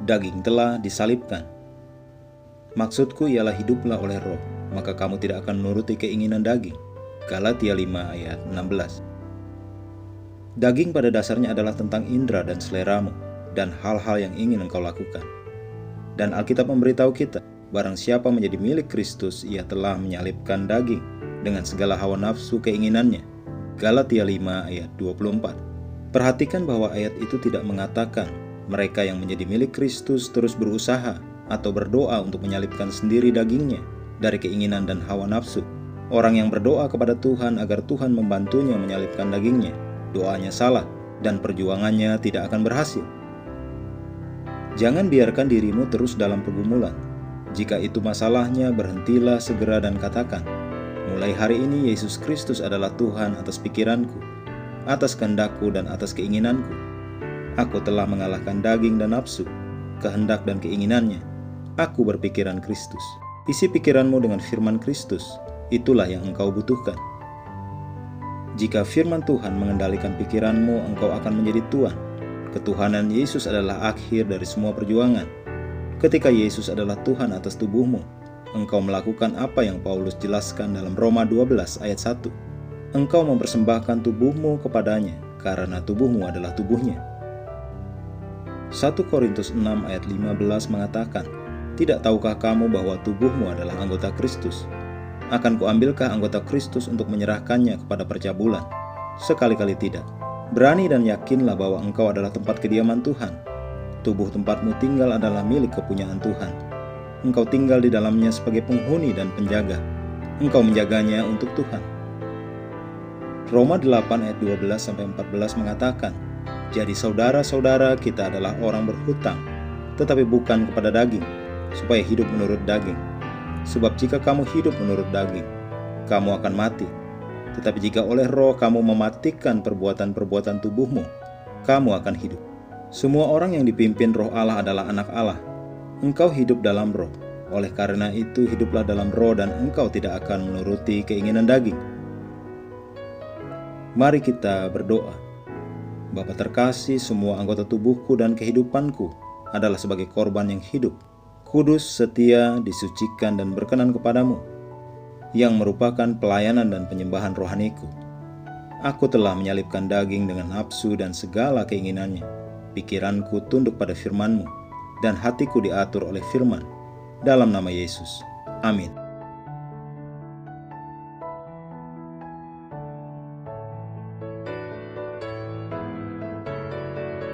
daging telah disalibkan. Maksudku ialah hiduplah oleh roh, maka kamu tidak akan menuruti keinginan daging. Galatia 5 ayat 16. Daging pada dasarnya adalah tentang indera dan seleramu, dan hal-hal yang ingin engkau lakukan. Dan Alkitab memberitahu kita, barang siapa menjadi milik Kristus, ia telah menyalibkan daging dengan segala hawa nafsu keinginannya. Galatia 5 ayat 24. Perhatikan bahwa ayat itu tidak mengatakan mereka yang menjadi milik Kristus terus berusaha atau berdoa untuk menyalibkan sendiri dagingnya dari keinginan dan hawa nafsu. Orang yang berdoa kepada Tuhan agar Tuhan membantunya menyalibkan dagingnya, doanya salah dan perjuangannya tidak akan berhasil. Jangan biarkan dirimu terus dalam pergumulan. Jika itu masalahnya, berhentilah segera dan katakan, mulai hari ini Yesus Kristus adalah Tuhan atas pikiranku, atas kehendakku dan atas keinginanku. Aku telah mengalahkan daging dan nafsu, kehendak dan keinginannya. Aku berpikiran Kristus. Isi pikiranmu dengan firman Kristus, itulah yang engkau butuhkan. Jika firman Tuhan mengendalikan pikiranmu, engkau akan menjadi tuan. Ketuhanan Yesus adalah akhir dari semua perjuangan. Ketika Yesus adalah Tuhan atas tubuhmu, engkau melakukan apa yang Paulus jelaskan dalam Roma 12 ayat 1. Engkau mempersembahkan tubuhmu kepadanya, karena tubuhmu adalah tubuhnya. 1 Korintus 6 ayat 15 mengatakan, tidak tahukah kamu bahwa tubuhmu adalah anggota Kristus? Akan kuambilkah anggota Kristus untuk menyerahkannya kepada percabulan? Sekali-kali tidak. Berani dan yakinlah bahwa engkau adalah tempat kediaman Tuhan. Tubuh tempatmu tinggal adalah milik kepunyaan Tuhan. Engkau tinggal di dalamnya sebagai penghuni dan penjaga. Engkau menjaganya untuk Tuhan. Roma 8 ayat 12-14 mengatakan, jadi saudara-saudara kita adalah orang berhutang, tetapi bukan kepada daging, supaya hidup menurut daging. Sebab jika kamu hidup menurut daging, kamu akan mati. Tetapi jika oleh roh kamu mematikan perbuatan-perbuatan tubuhmu, kamu akan hidup. Semua orang yang dipimpin roh Allah adalah anak Allah. Engkau hidup dalam roh, oleh karena itu hiduplah dalam roh dan engkau tidak akan menuruti keinginan daging. Mari kita berdoa. Bapa terkasih, semua anggota tubuhku dan kehidupanku adalah sebagai korban yang hidup, kudus, setia, disucikan dan berkenan kepadamu, yang merupakan pelayanan dan penyembahan rohaniku. Aku telah menyalibkan daging dengan nafsu dan segala keinginannya. Pikiranku tunduk pada firman-Mu, dan hatiku diatur oleh firman. Dalam nama Yesus. Amin.